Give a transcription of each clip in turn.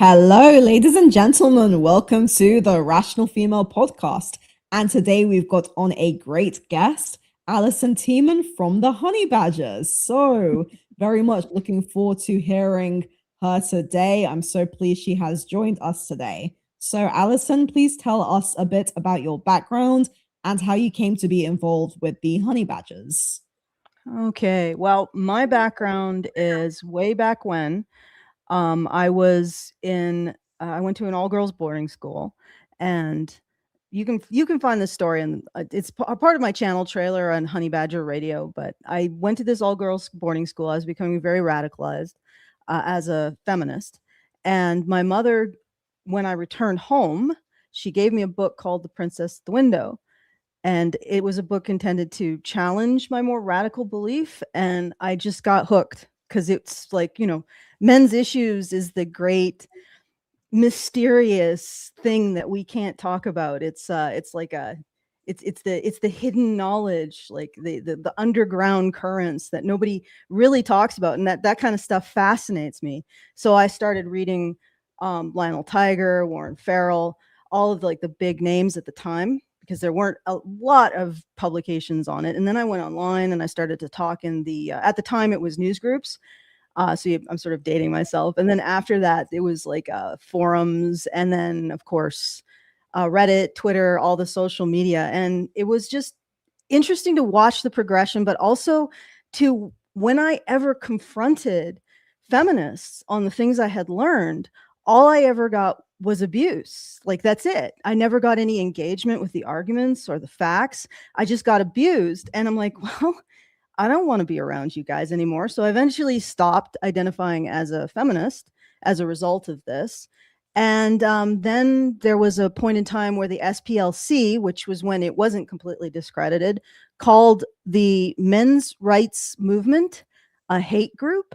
Hello, ladies and gentlemen. Welcome to the Rational Female Podcast. And today we've got on a great guest, Alison Tieman from the Honey Badgers. So, very much looking forward to hearing her today. I'm so pleased she has joined us today. So, Alison, please tell us a bit about your background and how you came to be involved with the Honey Badgers. Okay. Well, my background is way back when I went to an all-girls boarding school, and you can find this story, and it's a part of my channel trailer on Honey Badger Radio. But I went to this all-girls boarding school. I was becoming very radicalized as a feminist, and my mother, when I returned home, she gave me a book called The Princess at the Window, and it was a book intended to challenge my more radical belief, and I just got hooked because it's like, men's issues is the great mysterious thing that we can't talk about. It's like a it's the hidden knowledge, like the underground currents that nobody really talks about, and that kind of stuff fascinates me. So I started reading Lionel Tiger, Warren Farrell, all of like the big names at the time, because there weren't a lot of publications on it. And then I went online and I started to talk in the at the time it was news groups. I'm sort of dating myself. And then after that, it was like forums, and then of course Reddit, Twitter, all the social media. And it was just interesting to watch the progression, but also to, when I ever confronted feminists on the things I had learned, all I ever got was abuse. Like, that's it. I never got any engagement with the arguments or the facts. I just got abused. And I'm like, well, I don't want to be around you guys anymore. So I eventually stopped identifying as a feminist as a result of this. And then there was a point in time where the SPLC, which was when it wasn't completely discredited, called the men's rights movement a hate group.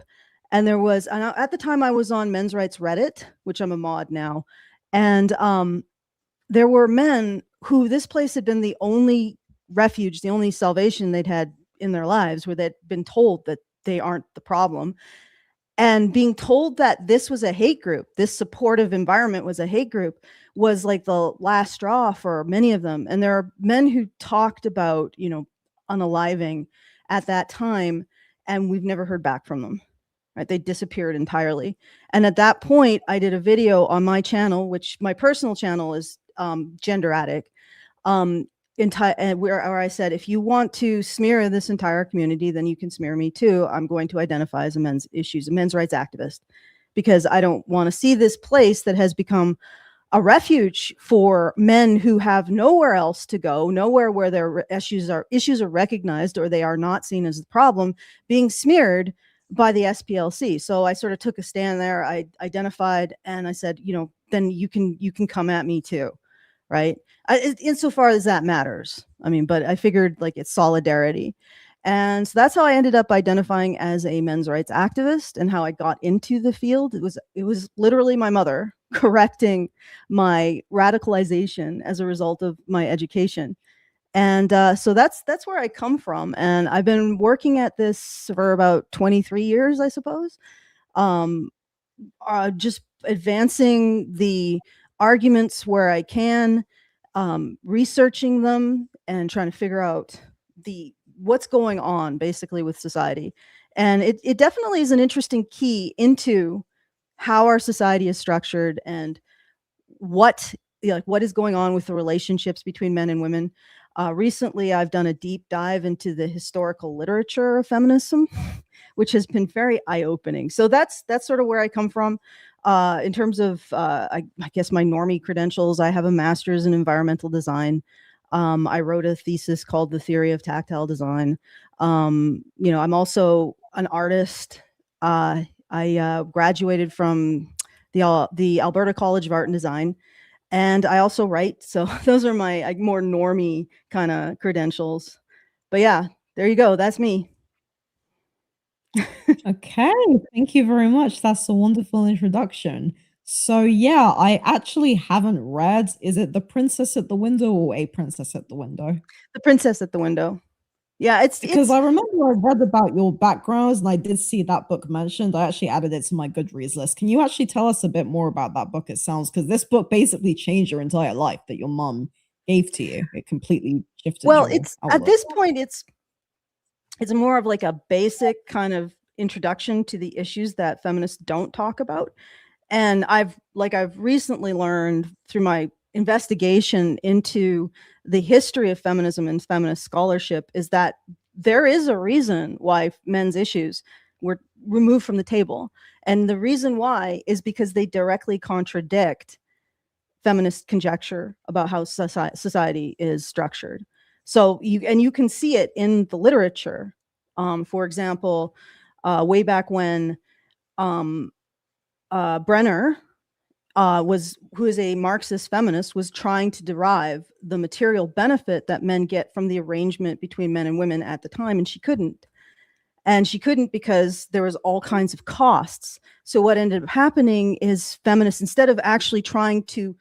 And there was, and at the time I was on men's rights Reddit, which I'm a mod now. And there were men who, this place had been the only refuge, the only salvation they'd had in their lives, where they'd been told that they aren't the problem. And being told that this was a hate group, this supportive environment was a hate group, was like the last straw for many of them. And there are men who talked about, unaliving at that time, and we've never heard back from them. Right? They disappeared entirely. And at that point, I did a video on my channel, which my personal channel is Gender Addict, where I said, if you want to smear this entire community, then you can smear me too. I'm going to identify as a men's rights activist, because I don't want to see this place that has become a refuge for men who have nowhere else to go, nowhere where their issues are recognized, or they are not seen as the problem, being smeared by the SPLC. So I sort of took a stand there. I identified, and I said, then you can come at me too. Right. Insofar as that matters. I mean, but I figured like it's solidarity. And so that's how I ended up identifying as a men's rights activist, and how I got into the field. It was literally my mother correcting my radicalization as a result of my education. And so that's where I come from. And I've been working at this for about 23 years, I suppose. Just advancing the arguments where I can, researching them and trying to figure out what's going on basically with society. And it definitely is an interesting key into how our society is structured, and what is going on with the relationships between men and women. Recently, I've done a deep dive into the historical literature of feminism, which has been very eye-opening. So that's sort of where I come from. In terms of, I guess, my normie credentials, I have a master's in environmental design. I wrote a thesis called The Theory of Tactile Design. I'm also an artist. I graduated from the Alberta College of Art and Design, and I also write. So those are my more normie kind of credentials. But yeah, there you go. That's me. Okay, thank you very much. That's a wonderful introduction. So yeah, I actually haven't read, is it The Princess at the Window or A Princess at the Window? The Princess at the Window. Yeah, Because it's I remember I read about your backgrounds and I did see that book mentioned. I actually added it to my Goodreads list. Can you actually tell us a bit more about that book? It sounds because this book basically changed your entire life that your mom gave to you. It completely shifted well, your it's at outlook. this point it's more of like a basic kind of introduction to the issues that feminists don't talk about. And I've recently learned through my investigation into the history of feminism and feminist scholarship is that there is a reason why men's issues were removed from the table. And the reason why is because they directly contradict feminist conjecture about how society is structured. So you can see it in the literature. For example, way back when um, Brenner who is a Marxist feminist, was trying to derive the material benefit that men get from the arrangement between men and women at the time, and she couldn't. And she couldn't because there was all kinds of costs. So what ended up happening is feminists, instead of actually trying to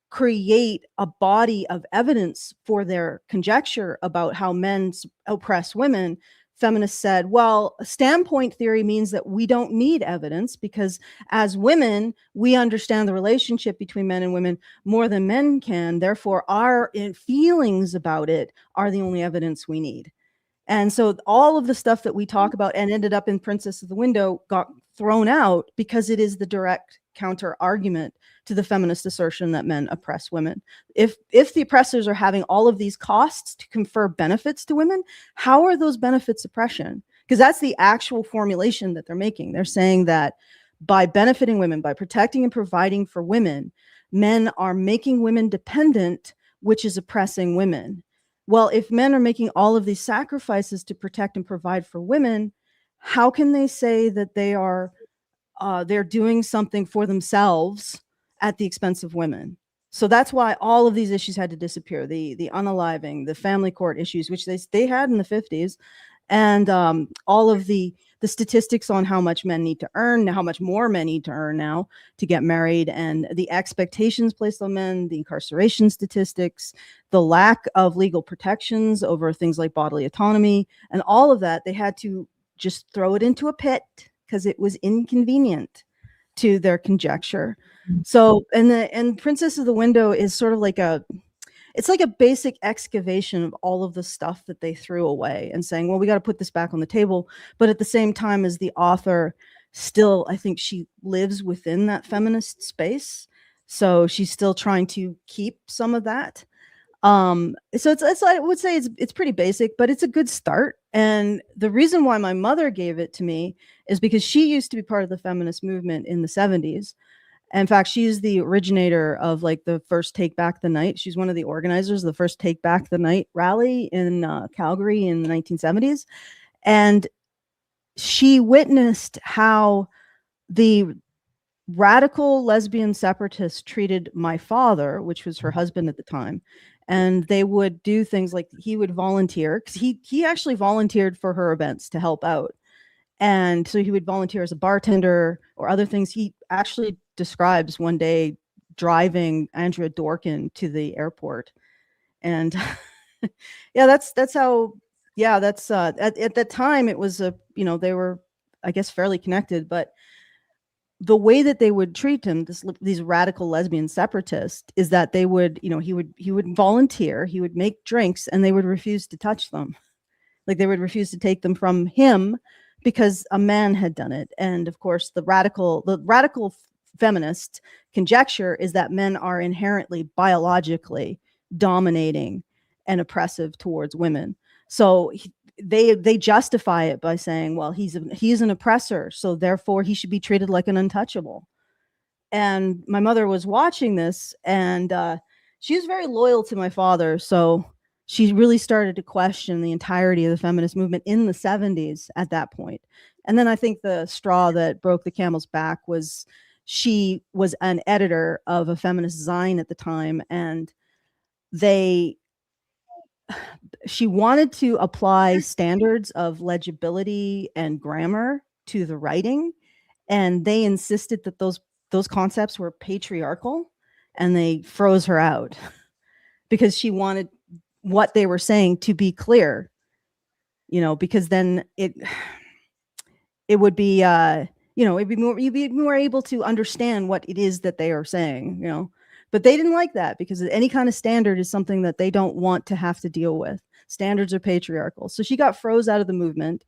create a body of evidence for their conjecture about how men oppress women, feminists said, well, standpoint theory means that we don't need evidence because as women, we understand the relationship between men and women more than men can. Therefore, our feelings about it are the only evidence we need. And so all of the stuff that we talk about and ended up in Princess of the Window got thrown out because it is the direct counter argument to the feminist assertion that men oppress women. If the oppressors are having all of these costs to confer benefits to women, how are those benefits oppression? Because that's the actual formulation that they're making. They're saying that by benefiting women, by protecting and providing for women, men are making women dependent, which is oppressing women. Well, if men are making all of these sacrifices to protect and provide for women, how can they say that they're doing something for themselves at the expense of women? So that's why all of these issues had to disappear. The unaliving, the family court issues, which they had in the 50s, and all of the statistics on how much men need to earn, how much more men need to earn now to get married, and the expectations placed on men, the incarceration statistics, the lack of legal protections over things like bodily autonomy, and all of that, they had to just throw it into a pit because it was inconvenient to their conjecture. So, and Princess of the Window is sort of like it's like a basic excavation of all of the stuff that they threw away and saying, well, we got to put this back on the table. But at the same time, as the author, still, I think she lives within that feminist space. So she's still trying to keep some of that. So it's I would say it's pretty basic, but it's a good start. And the reason why my mother gave it to me is because she used to be part of the feminist movement in the 70s. In fact, she's the originator of like the first Take Back the Night. She's one of the organizers of the first Take Back the Night rally in Calgary in the 1970s. And she witnessed how the radical lesbian separatists treated my father, which was her husband at the time. And they would do things like he would volunteer because he actually volunteered for her events to help out. And so he would volunteer as a bartender or other things. He actually describes one day driving Andrea Dorkin to the airport. And yeah, that's how, yeah, that's at that time it was they were, I guess, fairly connected, but the way that they would treat him, these radical lesbian separatists, is that they would, he would volunteer, he would make drinks, and they would refuse to touch them. Like they would refuse to take them from him because a man had done it. And of course, the radical feminist conjecture is that men are inherently biologically dominating and oppressive towards women. So they justify it by saying, well, he's an oppressor, so therefore he should be treated like an untouchable. And my mother was watching this, and she was very loyal to my father, so she really started to question the entirety of the feminist movement in the 70s at that point. And then I think the straw that broke the camel's back was she was an editor of a feminist zine at the time, and she wanted to apply standards of legibility and grammar to the writing, and they insisted that those concepts were patriarchal, and they froze her out because she wanted what they were saying to be clear. because then it would be, you'd be more able to understand what it is that they are saying, but they didn't like that because any kind of standard is something that they don't want to have to deal with. Standards are patriarchal. So she got froze out of the movement.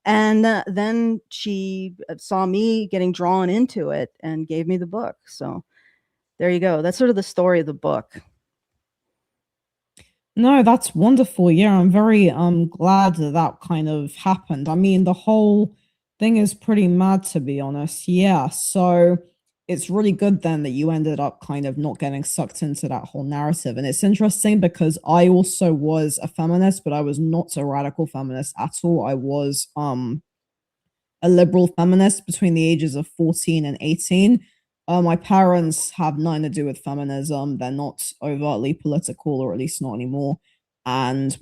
And then she saw me getting drawn into it and gave me the book. So there you go. That's sort of the story of the book. No, that's wonderful. Yeah, I'm very glad that that kind of happened. I mean, the whole thing is pretty mad, to be honest. Yeah, so it's really good then that you ended up kind of not getting sucked into that whole narrative. And it's interesting because I also was a feminist, but I was not a radical feminist at all. I was a liberal feminist between the ages of 14 and 18. My parents have nothing to do with feminism. They're not overtly political, or at least not anymore. And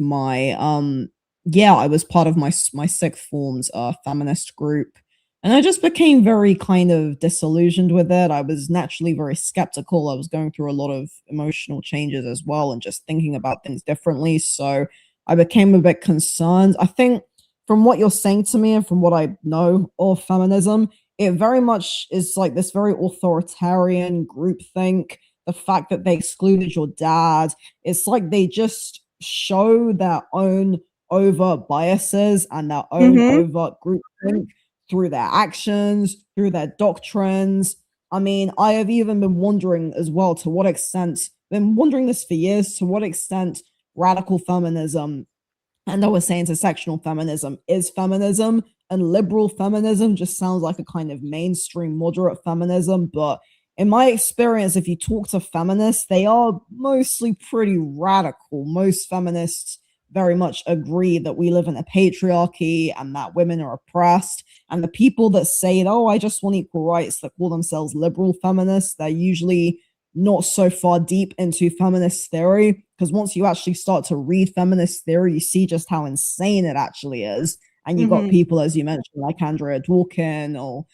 yeah, I was part of my sixth form's feminist group. And I just became very kind of disillusioned with it. I was naturally very skeptical. I was going through a lot of emotional changes as well and just thinking about things differently. So I became a bit concerned. I think from what you're saying to me and from what I know of feminism, it very much is like this very authoritarian groupthink. The fact that they excluded your dad, it's like they just show their own overt biases and their own Mm-hmm. overt groupthink through their actions, through their doctrines. I mean, I have even been wondering as well to what extent, been wondering this for years, to what extent radical feminism and I was saying intersectional feminism is feminism, and liberal feminism just sounds like a kind of mainstream moderate feminism. But in my experience, if you talk to feminists, they are mostly pretty radical. Most feminists very much agree that we live in a patriarchy and that women are oppressed. And the people that say, oh, I just want equal rights, that call themselves liberal feminists, they're usually not so far deep into feminist theory, because once you actually start to read feminist theory, you see just how insane it actually is. And you got Mm-hmm. people, as you mentioned, like Andrea Dworkin or,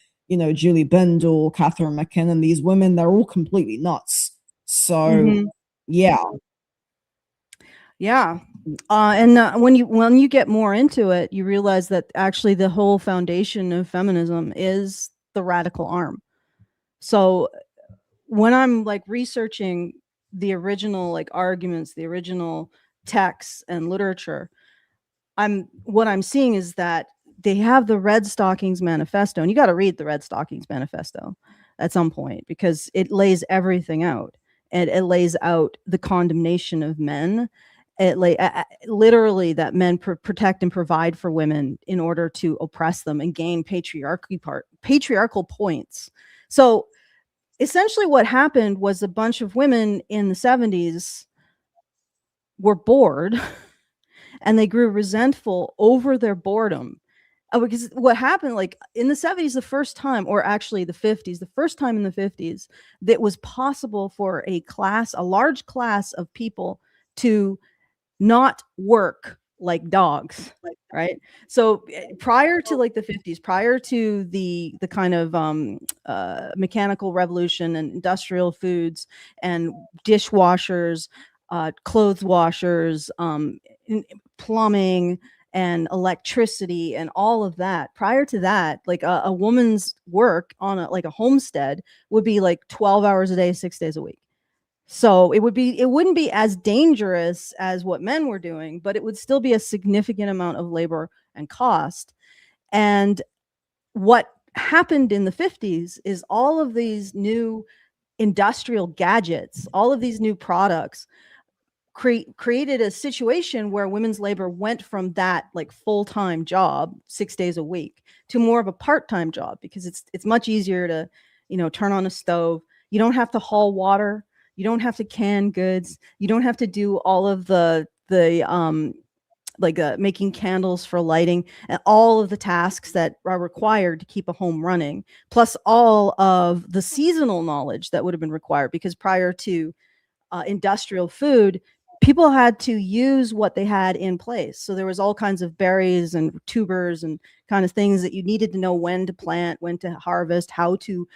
Julie Bindel, Catherine McKinnon, these women, they're all completely nuts. So, Mm-hmm. yeah. Yeah. And when you get more into it, you realize that actually the whole foundation of feminism is the radical arm. So when I'm like researching the original like arguments, the original texts and literature, what I'm seeing is that they have the Red Stockings Manifesto, and you got to read the Red Stockings Manifesto at some point because it lays everything out, and it lays out the condemnation of men. Literally that men protect and provide for women in order to oppress them and gain patriarchal points. So essentially what happened was a bunch of women in the 70s were bored and they grew resentful over their boredom. Because what happened, like in the 70s, the first time, or actually the 50s, the first time in the 50s, that was possible for a large class of people to not work like dogs, right? So prior to like the 50s, prior to the kind of mechanical revolution and industrial foods and dishwashers, clothes washers, plumbing and electricity and all of that, prior to that, like a woman's work on like a homestead would be like 12 hours a day, 6 days a week. So it wouldn't be as dangerous as what men were doing, but it would still be a significant amount of labor and cost. And what happened in the 50s is all of these new industrial gadgets, all of these new products created a situation where women's labor went from that like full-time job 6 days a week to more of a part-time job, because it's much easier to turn on a stove. You don't have to haul water, you don't have to can goods, you don't have to do all of the making candles for lighting and all of the tasks that are required to keep a home running, plus all of the seasonal knowledge that would have been required, because prior to industrial food, people had to use what they had in place. So there was all kinds of berries and tubers and kind of things that you needed to know when to plant, when to harvest, how to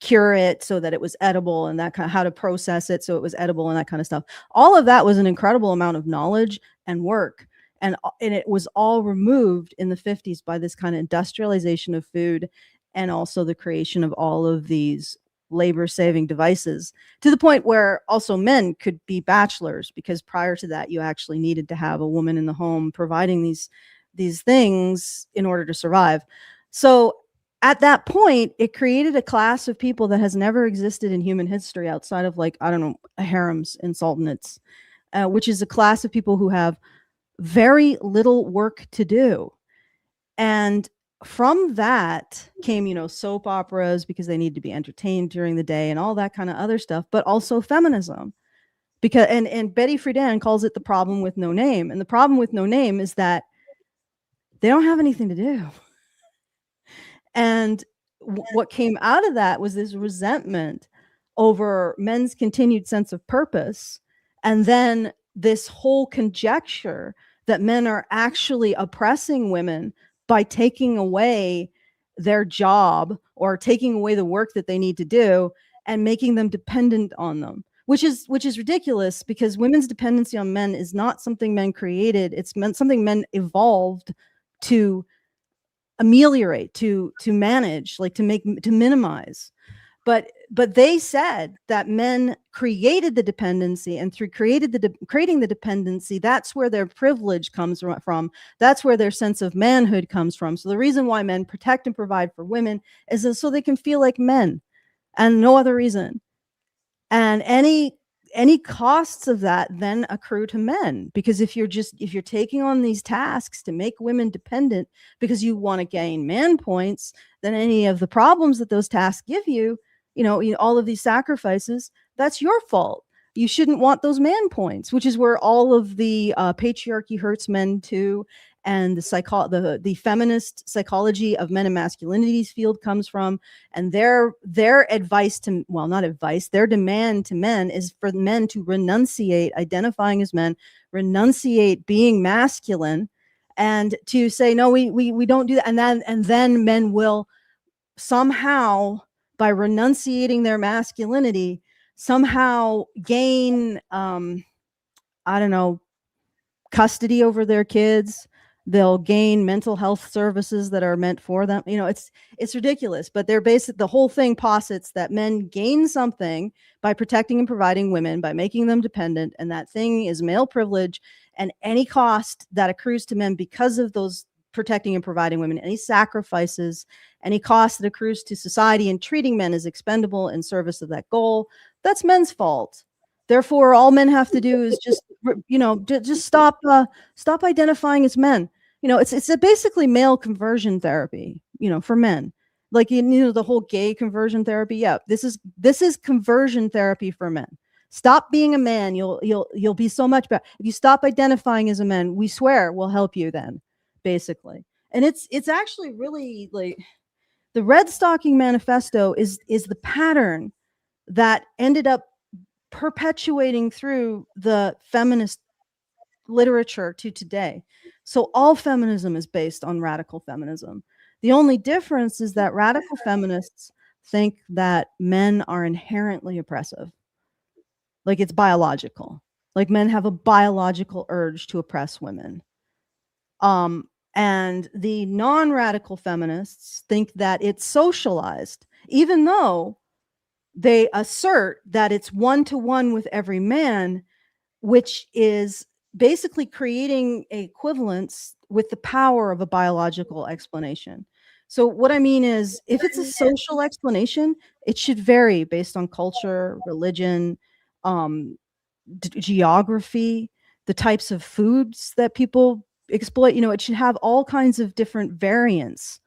cure it so that it was edible, and that kind of how to process it so it was edible and that kind of stuff. All of that was an incredible amount of knowledge and work. and it was all removed in the 50s by this kind of industrialization of food, and also the creation of all of these labor saving devices, to the point where also men could be bachelors, because prior to that you actually needed to have a woman in the home providing these things in order to survive. So at that point, it created a class of people that has never existed in human history outside of, like, I don't know, harems and sultanates, which is a class of people who have very little work to do. And from that came, soap operas, because they need to be entertained during the day and all that kind of other stuff, but also feminism. Because and Betty Friedan calls it the problem with no name. And the problem with no name is that they don't have anything to do. And what came out of that was this resentment over men's continued sense of purpose, and then this whole conjecture that men are actually oppressing women by taking away their job or taking away the work that they need to do and making them dependent on them, which is ridiculous, because women's dependency on men is not something men created. It's something men evolved to ameliorate, to manage, like to minimize. But they said that men created the dependency, and through creating the dependency, that's where their privilege comes from. That's where their sense of manhood comes from. So the reason why men protect and provide for women is so they can feel like men, and no other reason. And any costs of that then accrue to men, because if you're taking on these tasks to make women dependent because you want to gain man points, then any of the problems that those tasks give you, all of these sacrifices, that's your fault. You shouldn't want those man points, which is where all of the patriarchy hurts men too, and the feminist psychology of men and masculinities field comes from. And their advice to, well, not advice, their demand to men is for men to renunciate identifying as men, renunciate being masculine, and to say, no, we don't do that. And then men will somehow, by renunciating their masculinity, somehow gain, I don't know, custody over their kids. They'll gain mental health services that are meant for them. It's ridiculous, but the whole thing posits that men gain something by protecting and providing women, by making them dependent, and that thing is male privilege, and any cost that accrues to men because of those protecting and providing women, any sacrifices, any cost that accrues to society and treating men as expendable in service of that goal, that's men's fault. Therefore, all men have to do is just stop identifying as men. It's basically male conversion therapy, for men. Like, the whole gay conversion therapy. Yeah, this is conversion therapy for men. Stop being a man. You'll be so much better. If you stop identifying as a man, we swear we'll help you then, basically. And it's actually really, like, the Red Stocking Manifesto is the pattern that ended up perpetuating through the feminist literature to today. So all feminism is based on radical feminism. The only difference is that radical feminists think that men are inherently oppressive. Like, it's biological. Like, men have a biological urge to oppress women. And the non-radical feminists think that it's socialized, even though they assert that it's one-to-one with every man, which is basically creating equivalence with the power of a biological explanation. So what I mean is, if it's a social explanation, it should vary based on culture, religion, geography, the types of foods that people exploit. It should have all kinds of different variants.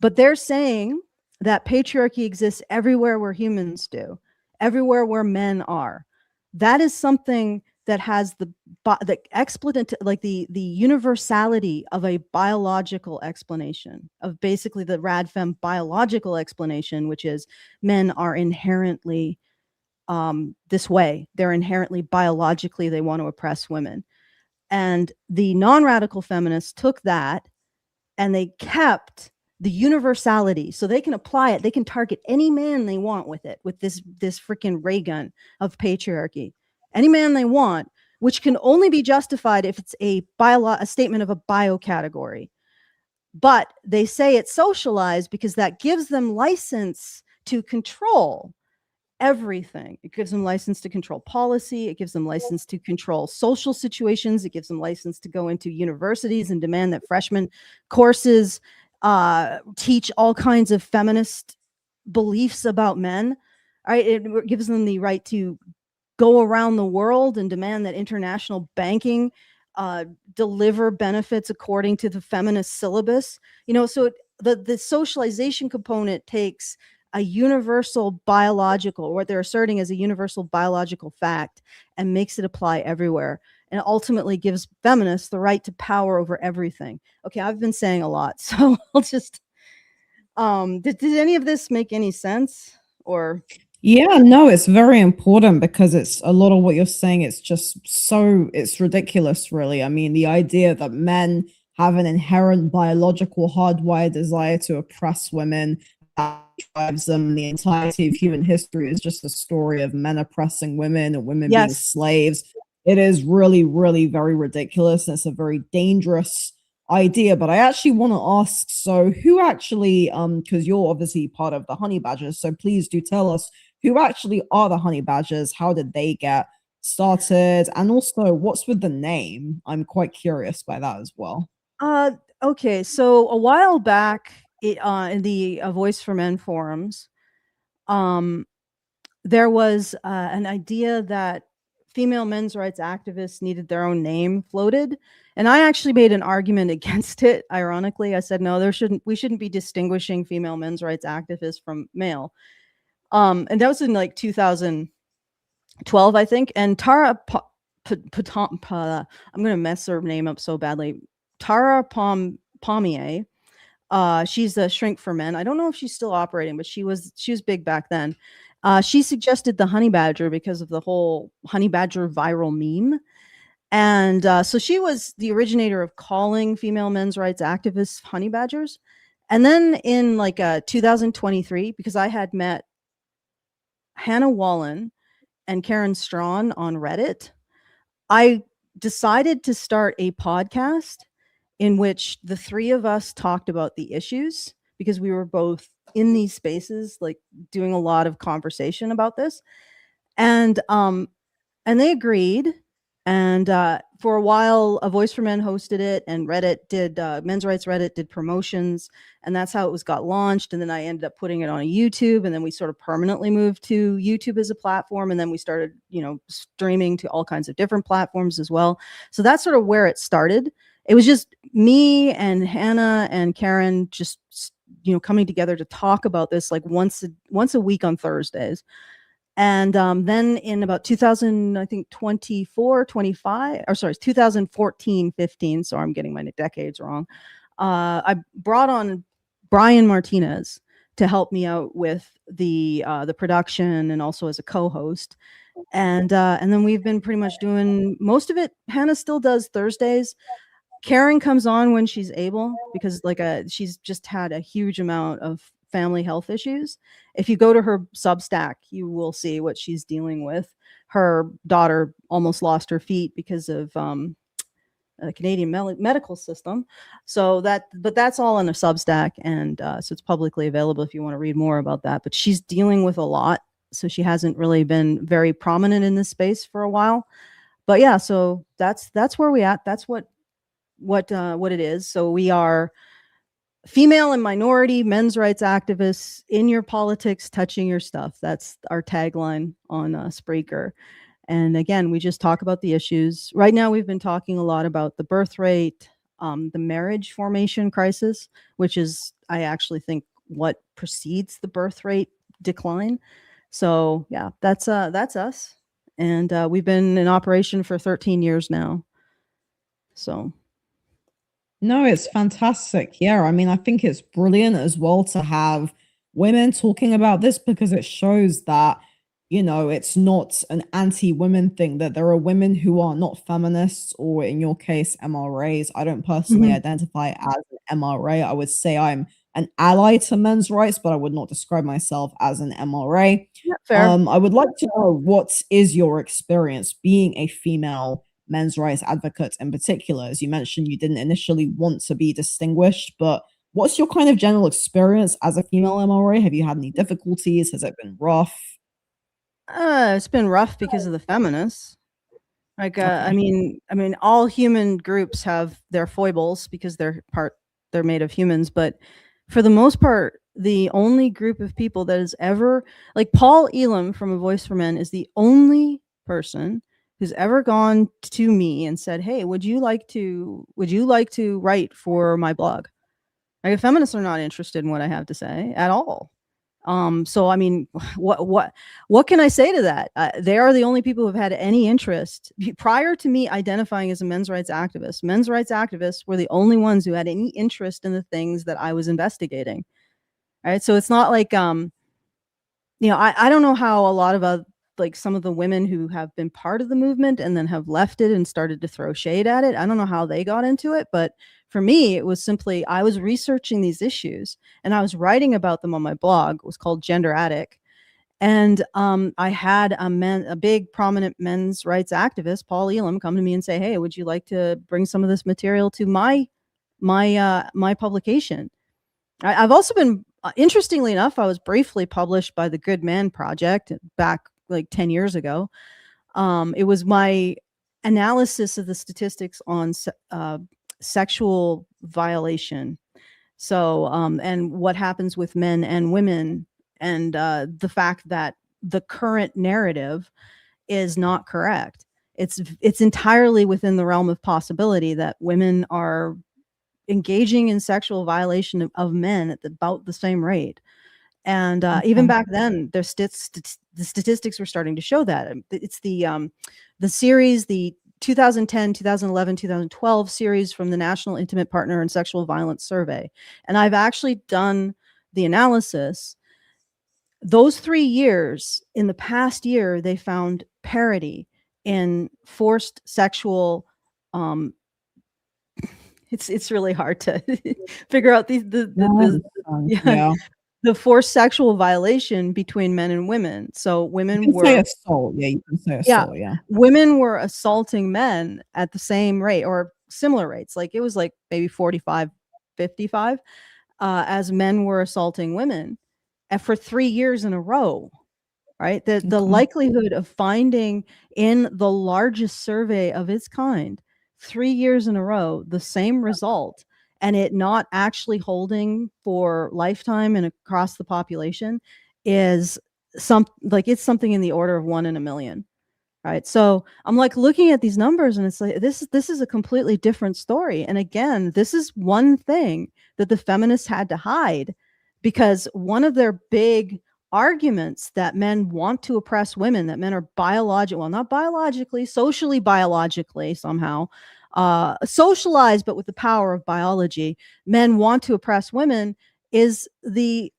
But they're saying that patriarchy exists everywhere where humans do, everywhere where men are. That is something that has the explicit, like the universality of a biological explanation, of basically the radfem biological explanation, which is men are inherently this way. They're inherently biologically, they want to oppress women. And the non-radical feminists took that and they kept the universality, so they can apply it. They can target any man they want with it, with this freaking ray gun of patriarchy. Any man they want, which can only be justified if it's a statement of a biocategory. But they say it's socialized because that gives them license to control everything. It gives them license to control policy. It gives them license to control social situations. It gives them license to go into universities and demand that freshman courses teach all kinds of feminist beliefs about men. Right? It gives them the right to go around the world and demand that international banking deliver benefits according to the feminist syllabus. So the socialization component takes a universal biological, what they're asserting as a universal biological fact, and makes it apply everywhere, and ultimately gives feminists the right to power over everything. Okay, I've been saying a lot, so I'll just did any of this make any sense? Or Yeah, no, it's very important because it's a lot of what you're saying. It's ridiculous, really. I mean, the idea that men have an inherent biological hardwired desire to oppress women that drives them. The entirety of human history is just a story of men oppressing women and women being yes, slaves. It is really, really very ridiculous. And it's a very dangerous idea. But I actually want to ask, so who actually, because you're obviously part of the honey badgers, so please do tell us who actually are the honey badgers? How did they get started? And also, what's with the name? I'm quite curious by that as well. uh okay, so a while back in the Voice for Men forums, um there was an idea that female men's rights activists needed their own name floated, and I actually made an argument against it. Ironically, I said no, we shouldn't be distinguishing female men's rights activists from male. And that was in like 2012, I think. And I'm gonna mess her name up so badly. Tara Pommier. She's a Shrink for Men. I don't know if she's still operating, but she was big back then. She suggested the honey badger because of the whole honey badger viral meme. And so she was the originator of calling female men's rights activists honey badgers. And then in like 2023, because I had met Hannah Wallen and Karen Strawn on Reddit, I decided to start a podcast in which the three of us talked about the issues, because we were both in these spaces, like doing a lot of conversation about this. And they agreed. And for a while, A Voice for Men hosted it, and Reddit did Men's Rights Reddit did promotions, and that's how it got launched. And then I ended up putting it on a YouTube, and then we sort of permanently moved to YouTube as a platform, and then we started, streaming to all kinds of different platforms as well. So that's sort of where it started. It was just me and Hannah and Karen just coming together to talk about this like once a week on Thursdays. And then in about 2000, I think 24, 25, or sorry, 2014, 15. So I'm getting my decades wrong. I brought on Brian Martinez to help me out with the production and also as a co-host. And then we've been pretty much doing most of it. Hannah still does Thursdays. Karen comes on when she's able, because she's just had a huge amount of family health issues. If you go to her Substack, you will see what she's dealing with. Her daughter almost lost her feet because of the Canadian medical system. But that's all in a Substack, and so it's publicly available if you want to read more about that. But she's dealing with a lot, so she hasn't really been very prominent in this space for a while. But yeah, so that's where we at. That's what it is. So we are female and minority men's rights activists in your politics, touching your stuff. That's our tagline on Spreaker. And again, we just talk about the issues. Right now, we've been talking a lot about the birth rate, the marriage formation crisis, which is, I actually think, what precedes the birth rate decline. So yeah, that's us. And we've been in operation for 13 years now. So No, it's fantastic. Yeah, I mean, I think it's brilliant as well to have women talking about this because it shows that, it's not an anti-women thing, that there are women who are not feminists or, in your case, MRAs. I don't personally identify as an MRA. I would say I'm an ally to men's rights, but I would not describe myself as an MRA. yeah, fair. I would like to know, what is your experience being a female men's rights advocate in particular. As you mentioned, you didn't initially want to be distinguished, but what's your kind of general experience as a female MRA? Have you had any difficulties? Has it been rough? It's been rough because of the feminists. Like, Okay. I mean, all human groups have their foibles because they're made of humans, but for the most part, the only group of people that has ever, like Paul Elam from A Voice for Men is the only person who's ever gone to me and said, "Hey, would you like to write for my blog?" Like, feminists are not interested in what I have to say at all. So I mean, what can I say to that? They are the only people who have had any interest prior to me identifying as a men's rights activist. Men's rights activists were the only ones who had any interest in the things that I was investigating. Right. So it's not like, I don't know how a lot of like some of the women who have been part of the movement and then have left it and started to throw shade at it. I don't know how they got into it, but for me, it was simply, I was researching these issues and I was writing about them on my blog. It was called Gender Attic. And I had a big prominent men's rights activist, Paul Elam, come to me and say, "Hey, would you like to bring some of this material to my publication?" I've also been, interestingly enough, I was briefly published by the Good Man Project back like 10 years ago. It was my analysis of the statistics on sexual violation. So, and what happens with men and women, and the fact that the current narrative is not correct. It's entirely within the realm of possibility that women are engaging in sexual violation of men at about the same rate. And even Okay. back then, the statistics were starting to show that. It's the series, the 2010, 2011, 2012 series from the National Intimate Partner and Sexual Violence Survey. And I've actually done the analysis. Those 3 years, in the past year, they found parity in forced sexual, it's really hard to figure out yeah, Yeah. the forced sexual violation between men and women. So You women can say were, assault. Yeah, you can say yeah, assault. Yeah. women were assaulting men at the same rate or similar rates. Like, it was like maybe 45, 55, as men were assaulting women, and for 3 years in a row. Right? The Okay. likelihood of finding in the largest survey of its kind 3 years in a row the same result, and it not actually holding for lifetime and across the population, is it's something in the order of 1 in a million. Right. So I'm like looking at these numbers and it's like, this is a completely different story. And again, this is one thing that the feminists had to hide, because one of their big arguments that men want to oppress women, that men are not biologically, socially, biologically, somehow socialized, but with the power of biology, men want to oppress women, is the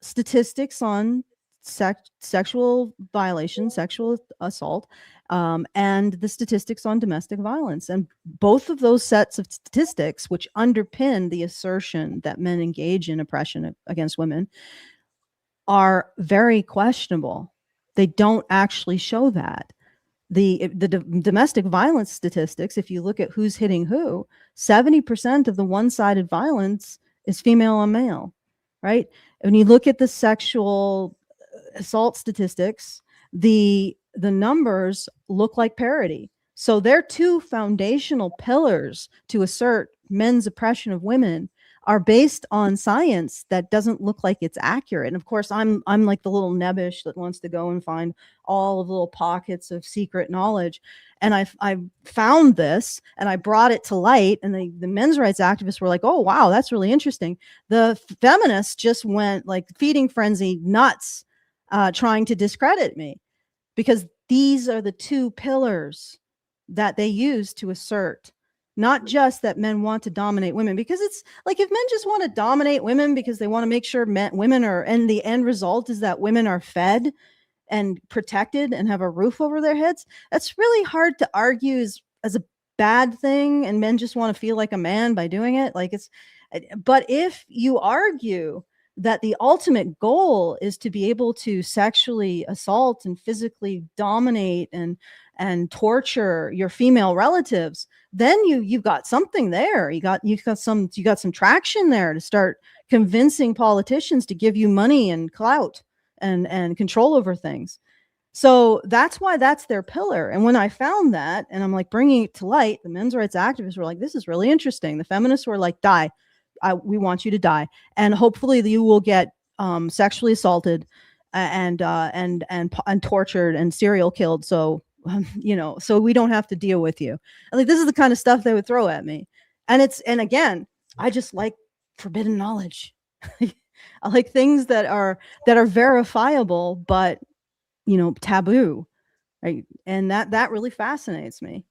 statistics on sexual violation, sexual assault, and the statistics on domestic violence. And both of those sets of statistics, which underpin the assertion that men engage in oppression against women, are very questionable. They don't actually show that. The domestic violence statistics, if you look at who's hitting who, 70% of the one-sided violence is female on male, right? When you look at the sexual assault statistics, the numbers look like parity. So their two foundational pillars to assert men's oppression of women are based on science that doesn't look like it's accurate. And of course, I'm like the little nebbish that wants to go and find all of the little pockets of secret knowledge. And I found this and I brought it to light, and the men's rights activists were like, "Oh, wow, that's really interesting." The feminists just went like feeding frenzy nuts, trying to discredit me, because these are the two pillars that they use to assert not just that men want to dominate women. Because it's like, if men just want to dominate women because they want to make sure women are, and the end result is that women are fed and protected and have a roof over their heads, that's really hard to argue as a bad thing, and men just want to feel like a man by doing it. Like, it's, but if you argue that the ultimate goal is to be able to sexually assault and physically dominate and torture your female relatives, then you've got something there. You've got some traction there to start convincing politicians to give you money and clout and control over things. So that's why that's their pillar. And when I found that, and I'm like bringing it to light, the men's rights activists were like, this is really interesting. The feminists were like, die. We want you to die. And hopefully you will get sexually assaulted and tortured and serial killed. So, so we don't have to deal with you. And like, this is the kind of stuff they would throw at me. And again, I just like forbidden knowledge. I like things that are verifiable, but taboo, right? And that really fascinates me.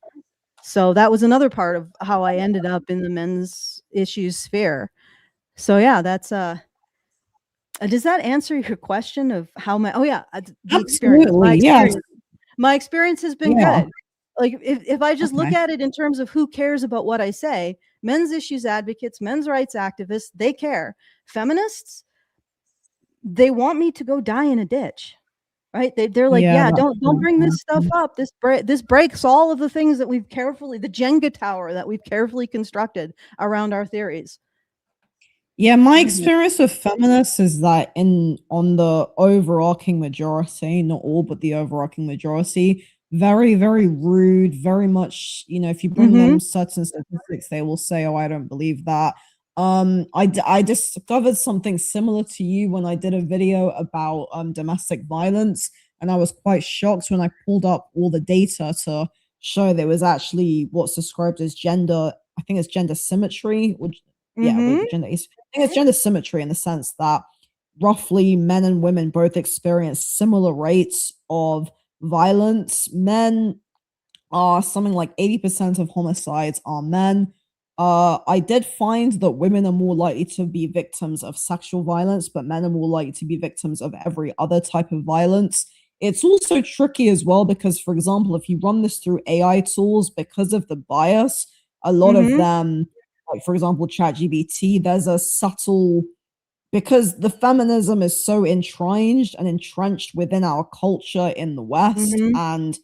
So that was another part of how I ended up in the men's issues sphere. So yeah, that's does that answer your question of how my the experience? My experience has been good. Like if I just look at it in terms of who cares about what I say, men's issues advocates, men's rights activists, they care. Feminists, they want me to go die in a ditch. Right? They're like, don't bring this stuff up. This breaks all of the things that we've carefully, the Jenga tower that we've carefully constructed around our theories. Yeah, my experience with feminists is that on the overarching majority, not all, but the overarching majority, very, very rude, very much, if you bring them certain statistics, they will say, oh, I don't believe that. I discovered something similar to you when I did a video about domestic violence, and I was quite shocked when I pulled up all the data to show there was actually what's described as gender, I think it's gender symmetry, which gender is. I think it's gender symmetry in the sense that roughly men and women both experience similar rates of violence. Men are something like 80% of homicides are men. I did find that women are more likely to be victims of sexual violence, but men are more likely to be victims of every other type of violence. It's also tricky as well because, for example, if you run this through AI tools, because of the bias, a lot of them, like for example, ChatGPT, there's a subtle, because the feminism is so entrenched and entrenched within our culture in the West, and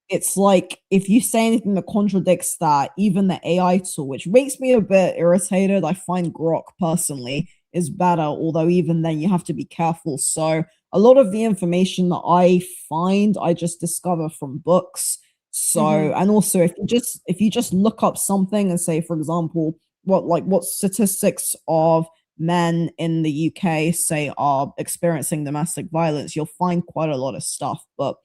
it's like if you say anything that contradicts that, even the AI tool, which makes me a bit irritated. I find Grok personally is better, although even then you have to be careful. So a lot of the information that I find, I just discover from books. So and also if you just look up something and say, for example, what statistics of men in the UK say are experiencing domestic violence, you'll find quite a lot of stuff, but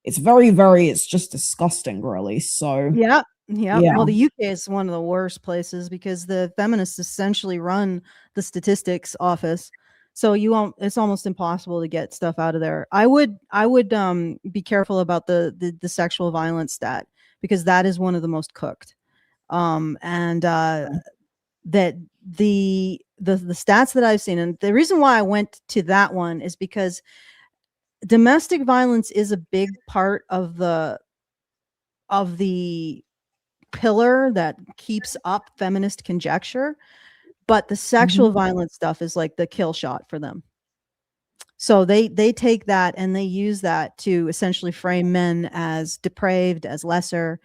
it's very, very, it's just disgusting, really. So yeah. Well, the UK is one of the worst places because the feminists essentially run the statistics office. So it's almost impossible to get stuff out of there. I would be careful about the sexual violence stat because that is one of the most cooked. That the stats that I've seen, and the reason why I went to that one is because domestic violence is a big part of the pillar that keeps up feminist conjecture, but the sexual violence stuff is like the kill shot for them. So they take that and they use that to essentially frame men as depraved, as lesser,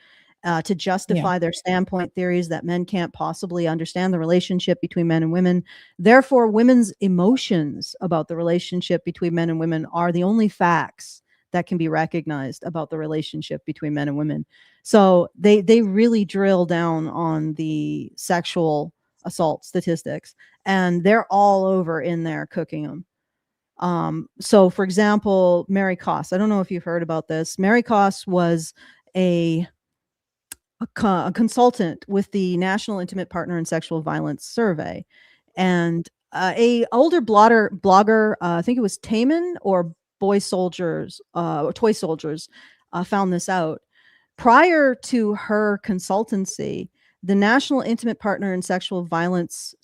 to justify their standpoint theories that men can't possibly understand the relationship between men and women. Therefore, women's emotions about the relationship between men and women are the only facts that can be recognized about the relationship between men and women. So they really drill down on the sexual assault statistics, and they're all over in there cooking them. So for example, Mary Koss, I don't know if you've heard about this. Mary Koss was a consultant with the National Intimate Partner and Sexual Violence Survey, and a older blogger, I think it was Tieman or Toy Soldiers, found this out. Prior to her consultancy, the National Intimate Partner and Sexual Violence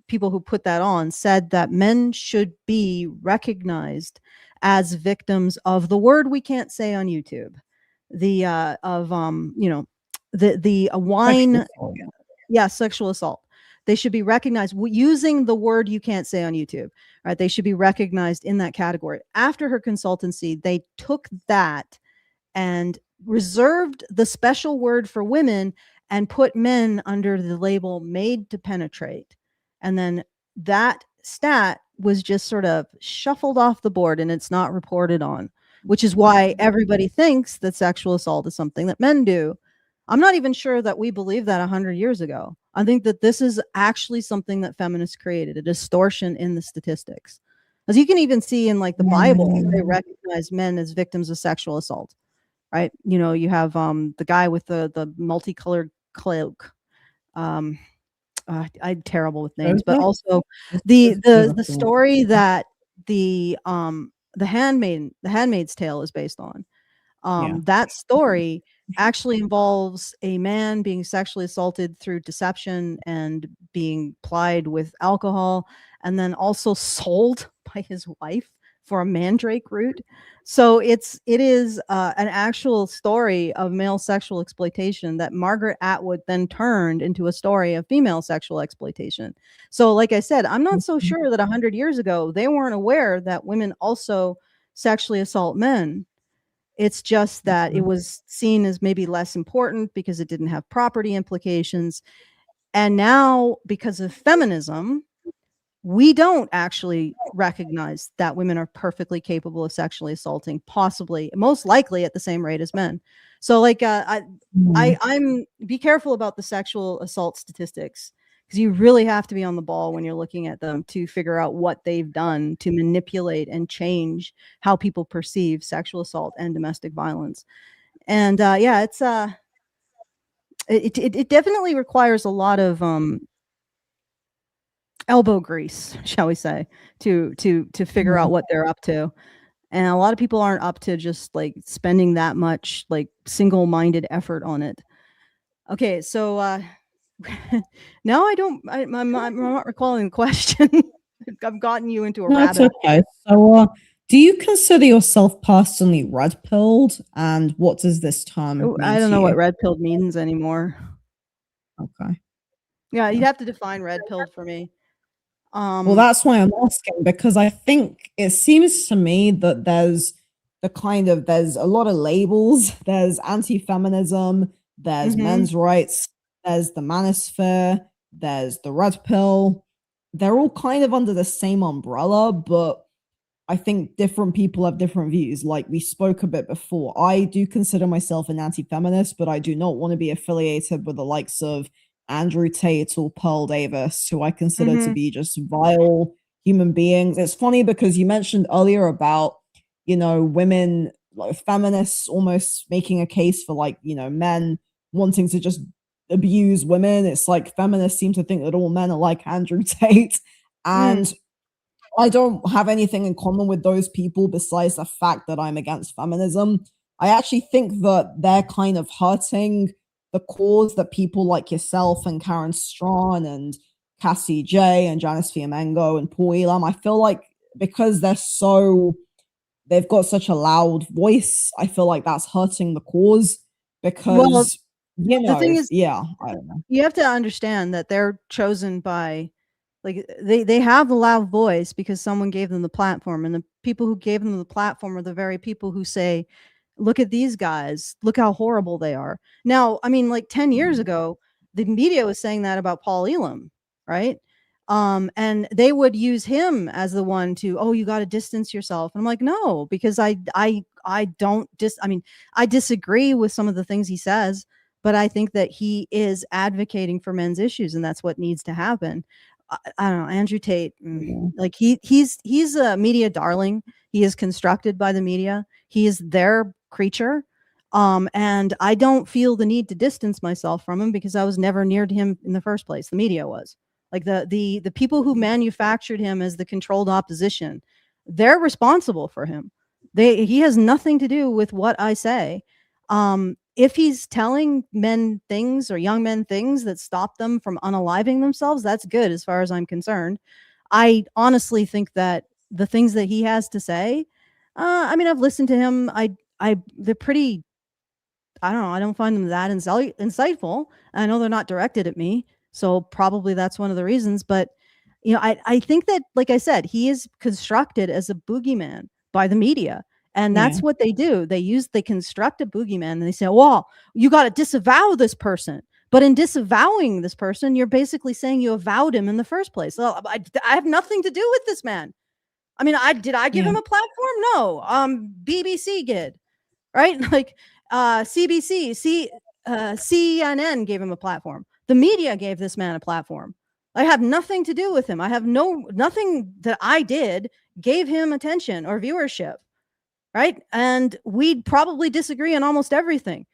people who put that on said that men should be recognized as victims of the word we can't say on YouTube, the wine, sexual assault. They should be recognized using the word you can't say on YouTube, right? They should be recognized in that category. After her consultancy, they took that and reserved the special word for women and put men under the label made to penetrate. And then that stat was just sort of shuffled off the board and it's not reported on, which is why everybody thinks that sexual assault is something that men do. I'm not even sure that we believed that 100 years ago. I think that this is actually something that feminists created, a distortion in the statistics. As you can even see in like the Bible, they recognize men as victims of sexual assault, right? You know, you have the guy with the multicolored cloak. I'm terrible with names, but Joseph? also This the is the the beautiful. story that the Handmaid's Tale is based on. Yeah. That story actually involves a man being sexually assaulted through deception and being plied with alcohol, and then also sold by his wife for a mandrake root. So it is an actual story of male sexual exploitation that Margaret Atwood then turned into a story of female sexual exploitation. So, like I said, I'm not so sure that 100 years ago they weren't aware that women also sexually assault men. It's just that it was seen as maybe less important because it didn't have property implications. And now, because of feminism, we don't actually recognize that women are perfectly capable of sexually assaulting, possibly, most likely at the same rate as men. So, like, I'm be careful about the sexual assault statistics because you really have to be on the ball when you're looking at them to figure out what they've done to manipulate and change how people perceive sexual assault and domestic violence. And yeah, it definitely requires a lot of elbow grease, shall we say, to figure out what they're up to. And a lot of people aren't up to just like spending that much like single-minded effort on it. Okay, so now I'm not recalling the question. I've gotten you into a No, it's rabbit hole. okay. So, do you consider yourself personally red pilled? And what does this term Oh, mean I don't to know what you? red pilled means anymore. Okay. Yeah, you'd Yeah. have to define red pilled for me. Well, Um, that's why I'm asking, because I think it seems to me that there's a lot of labels. There's anti-feminism, there's mhm, men's rights, there's the manosphere, there's the red pill. They're all kind of under the same umbrella, but I think different people have different views. Like we spoke a bit before, I do consider myself an anti feminist, but I do not want to be affiliated with the likes of Andrew Tate or Pearl Davis, who I consider to mhm, be just vile human beings. It's funny because you mentioned earlier about, women, like feminists almost making a case for like, men wanting to just abuse women. It's like feminists seem to think that all men are like Andrew Tate. mm. And I don't have anything in common with those people besides the fact that I'm against feminism. I actually think that they're kind of hurting the cause that people like yourself and Karen Strawn and Cassie J and Janice Fiamengo and Paul Elam, I feel like because they've got such a loud voice, I feel like that's hurting the cause Well, because, the thing is, yeah, I don't know. you have to understand that they're chosen by like they have a loud voice because someone gave them the platform, and the people who gave them the platform are the very people who say, look at these guys, look how horrible they are. Now, I mean, like 10 years ago, the media was saying that about Paul Elam, right? And they would use him as the one to, oh, you got to distance yourself. And I'm like, no, because I don't I mean, I disagree with some of the things he says, but I think that he is advocating for men's issues, and that's what needs to happen. I don't know, Andrew Tate, Yeah. like he's a media darling. He is constructed by the media. He is their creature. And I don't feel the need to distance myself from him because I was never near to him in the first place. The media was. Like the people who manufactured him as the controlled opposition, they're responsible for him. He has nothing to do with what I say. If he's telling men things or young men things that stop them from unaliving themselves, that's good as far as I'm concerned. I honestly think that the things that he has to say, I mean, I've listened to him. They're pretty. I don't know. I don't find them that insightful. I know they're not directed at me, so probably that's one of the reasons. But I think that, like I said, he is constructed as a boogeyman by the media, And Yeah. that's what they do. They construct a boogeyman and they say, well, you got to disavow this person. But in disavowing this person, you're basically saying you avowed him in the first place. Well, I have nothing to do with this man. I mean, did I give Yeah. him a platform? No. BBC did, right? Like CBC, CNN gave him a platform. The media gave this man a platform. I have nothing to do with him. I have nothing that I did gave him attention or viewership, right? And we'd probably disagree on almost everything,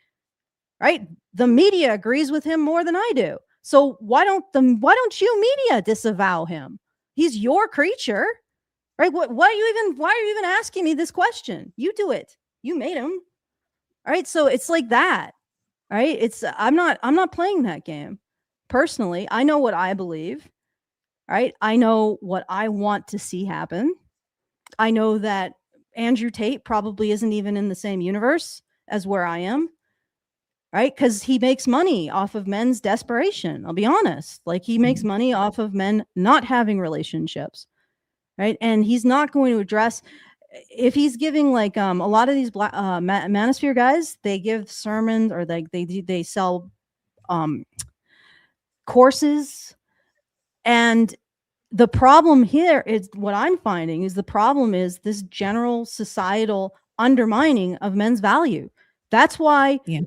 right? The media agrees with him more than I do. So why don't you media disavow him? He's your creature, right? Why are you even asking me this question? You do it. You made him. All right. So it's like that, right? I'm not playing that game. Personally, I know what I believe, right? I know what I want to see happen. I know that Andrew Tate probably isn't even in the same universe as where I am, right? Because he makes money off of men's desperation. I'll be honest. Like he makes money off of men not having relationships, right? And he's not going to address if he's giving like a lot of these manosphere guys, they give sermons or they sell courses. And the problem here is what I'm finding is the problem is this general societal undermining of men's value. That's why Yeah.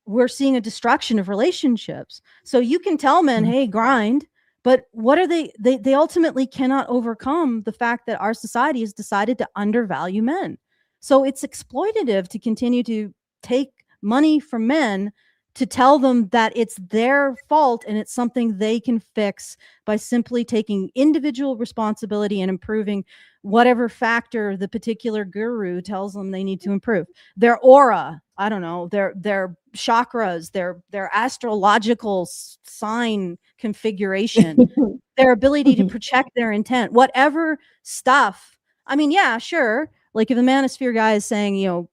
we're seeing a destruction of relationships. So you can tell men, hey, grind, but what are they ultimately cannot overcome the fact that our society has decided to undervalue men. So it's exploitative to continue to take money from men to tell them that it's their fault and it's something they can fix by simply taking individual responsibility and improving whatever factor the particular guru tells them they need to improve. Their aura, I don't know, their chakras, their astrological sign configuration, their ability to project their intent, whatever stuff. I mean, yeah, sure. Like if the manosphere guy is saying,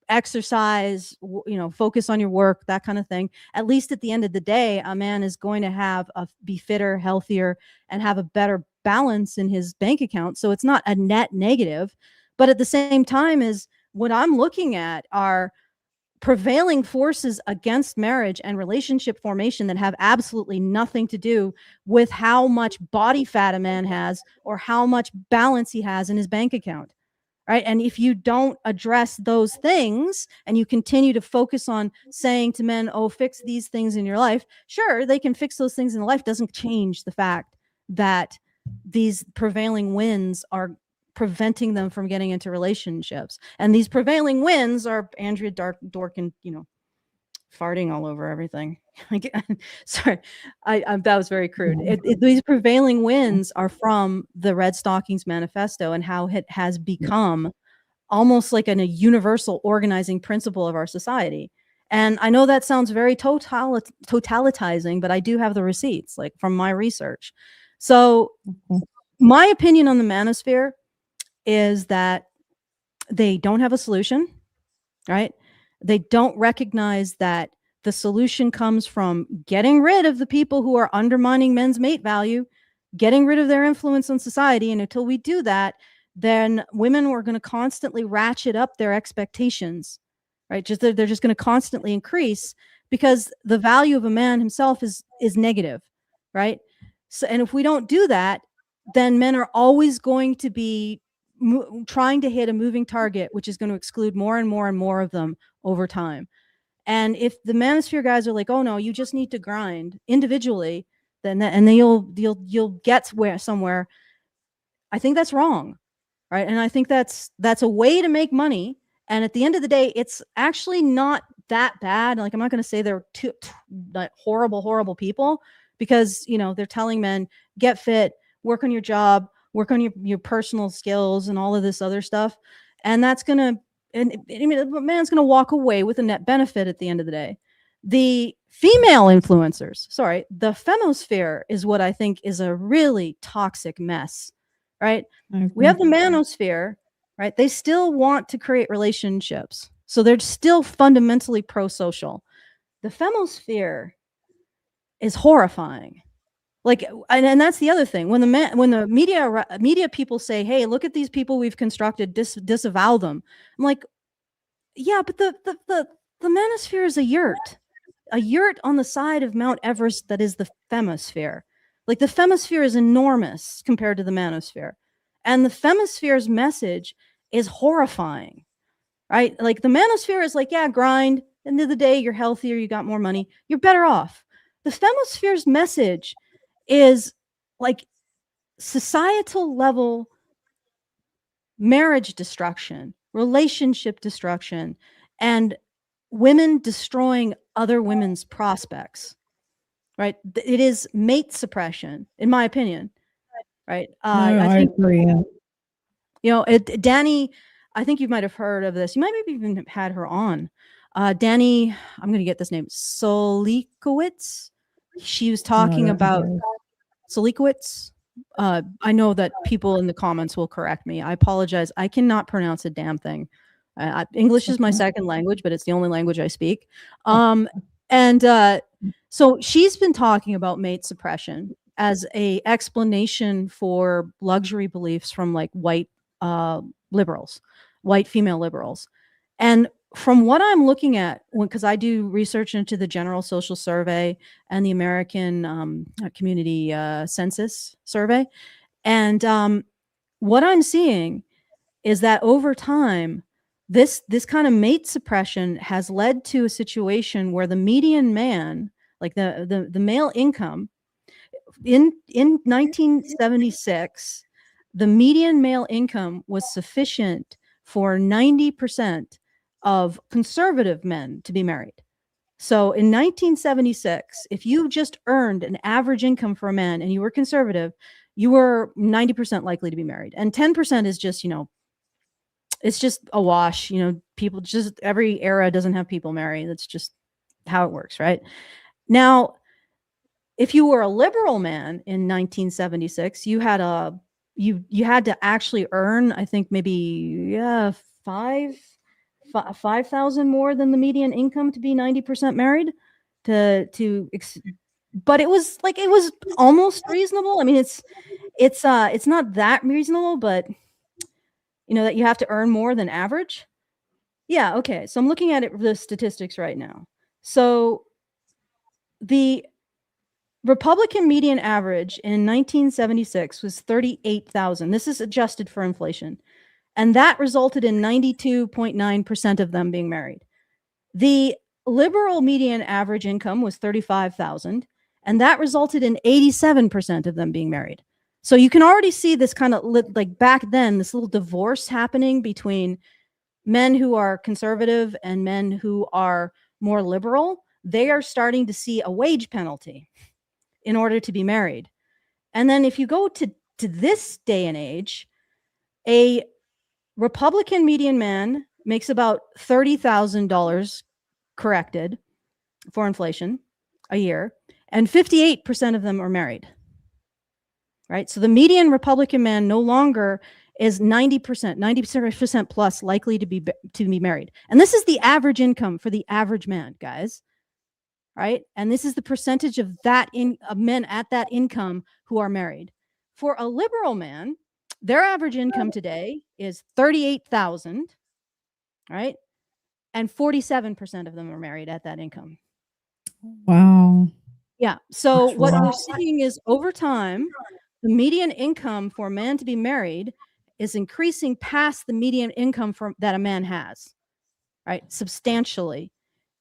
exercise, focus on your work, that kind of thing. At least at the end of the day, a man is going to be fitter, healthier, and have a better balance in his bank account. So it's not a net negative. But at the same time, is what I'm looking at are prevailing forces against marriage and relationship formation that have absolutely nothing to do with how much body fat a man has or how much balance he has in his bank account. Right. And if you don't address those things and you continue to focus on saying to men, oh, fix these things in your life, sure, they can fix those things in life. Doesn't change the fact that these prevailing winds are preventing them from getting into relationships. And these prevailing winds are Andrea Dorkin, farting all over everything. Sorry, that was very crude. These prevailing winds are from the Red Stockings Manifesto and how it has become almost like a universal organizing principle of our society. And I know that sounds very totalitizing, but I do have the receipts, like from my research. So my opinion on the manosphere is that they don't have a solution, right? They don't recognize that the solution comes from getting rid of the people who are undermining men's mate value, getting rid of their influence on society. And until we do that, then women are going to constantly ratchet up their expectations, right? They're just going to constantly increase because the value of a man himself is negative, right? So, and if we don't do that, then men are always going to be trying to hit a moving target, which is going to exclude more and more and more of them over time. And if the manosphere guys are like, oh no, you just need to grind individually, then you'll get somewhere. I think that's wrong, right? And I think that's a way to make money. And at the end of the day, it's actually not that bad. Like I'm not going to say they're horrible people because they're telling men get fit, work on your job, work on your personal skills and all of this other stuff. And that's going to, and I mean, a man's going to walk away with a net benefit at the end of the day. The female influencers, the femosphere is what I think is a really toxic mess, right? We have the manosphere, right? They still want to create relationships. So they're still fundamentally pro-social. The femosphere is horrifying. Like, and that's the other thing. When the media people say, "Hey, look at these people we've constructed, disavow them," I'm like, Yeah, but the manosphere is a yurt on the side of Mount Everest that is the Femosphere. Like the Femosphere is enormous compared to the manosphere. And the Femosphere's message is horrifying, right? Like the manosphere is like, yeah, grind. End of the day, you're healthier, you got more money, you're better off. The Femosphere's message is like societal level marriage destruction, relationship destruction, and women destroying other women's prospects, right? It is mate suppression, in my opinion, right? No, I I think, agree. Yeah. Danny, I think you might have heard of this. You might have even had her on. Danny, I'm going to get this name, Solikowitz. She was talking about Solikowitz. I know that people in the comments will correct me. I apologize. I cannot pronounce a damn thing. English is my second language, but it's the only language I speak. So she's been talking about mate suppression as a explanation for luxury beliefs from like white liberals, white female liberals. And from what I'm looking at, because I do research into the General Social Survey and the American Community Census Survey, and what I'm seeing is that over time, this kind of mate suppression has led to a situation where the median man, like the male income, in 1976, the median male income was sufficient for 90% of conservative men to be married. So in 1976, if you just earned an average income for a man and you were conservative, you were 90% likely to be married. And 10% is just, it's just a wash. People just, every era doesn't have people marry. That's just how it works, right? Now, if you were a liberal man in 1976, you had to actually earn, I think maybe 5,000 more than the median income to be 90% married. But it was almost reasonable. I mean, it's not that reasonable, but that you have to earn more than average. Yeah, okay. So I'm looking at the statistics right now. So the Republican median average in 1976 was 38,000. This is adjusted for inflation. And that resulted in 92.9% of them being married. The liberal median average income was 35,000, and that resulted in 87% of them being married. So you can already see this kind of like back then, this little divorce happening between men who are conservative and men who are more liberal. They are starting to see a wage penalty in order to be married. And then if you go to this day and age, a Republican median man makes about $30,000 corrected for inflation a year, and 58% of them are married. Right? So the median Republican man no longer is 90% plus likely to be married. And this is the average income for the average man, guys. Right? And this is the percentage of men at that income who are married. For a liberal man, their average income today is 38,000, right? And 47% of them are married at that income. Wow. Yeah. So what we're seeing is over time, the median income for a man to be married is increasing past the median income that a man has, right? Substantially.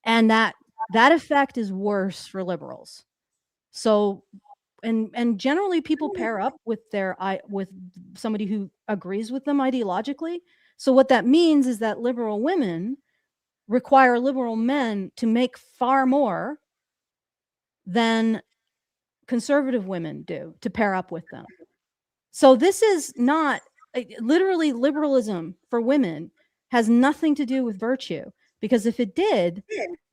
And that effect is worse for liberals. So, and generally people pair up with with somebody who agrees with them ideologically. So what that means is that liberal women require liberal men to make far more than conservative women do to pair up with them. So this is not literally liberalism for women has nothing to do with virtue, because if it did,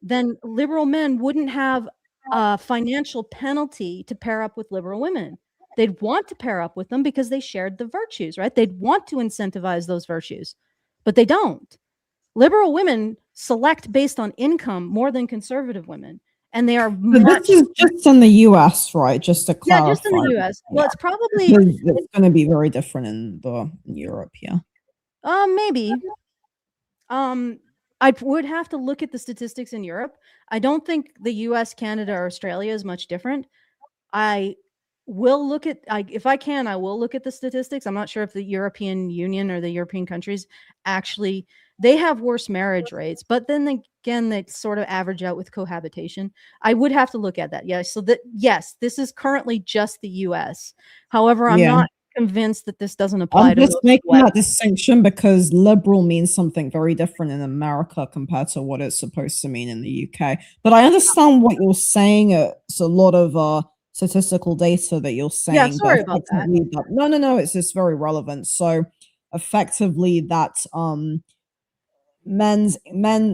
then liberal men wouldn't have a financial penalty to pair up with liberal women. They'd want to pair up with them because they shared the virtues, right? They'd want to incentivize those virtues, but they don't. Liberal women select based on income more than conservative women. And they are this is just in the US, right? Just to clarify. Yeah, just in the US. Well, it's probably it's going to be very different in Europe here. Maybe. I would have to look at the statistics in Europe. I don't think the US, Canada, or Australia is much different. I will look at if I can, I will look at the statistics. I'm not sure if the European Union or the European countries actually they have worse marriage rates, but then again, they sort of average out with cohabitation. I would have to look at that. Yes, so that yes, this is currently just the US. However, I'm Yeah. not convinced that this doesn't apply I'm to just most making West. that distinction because liberal means something very different in America compared to what it's supposed to mean in the UK. But I understand what you're saying. It's a lot of statistical data that you're Yeah, saying, but sorry about that. effectively, no, it's just very relevant. So effectively, that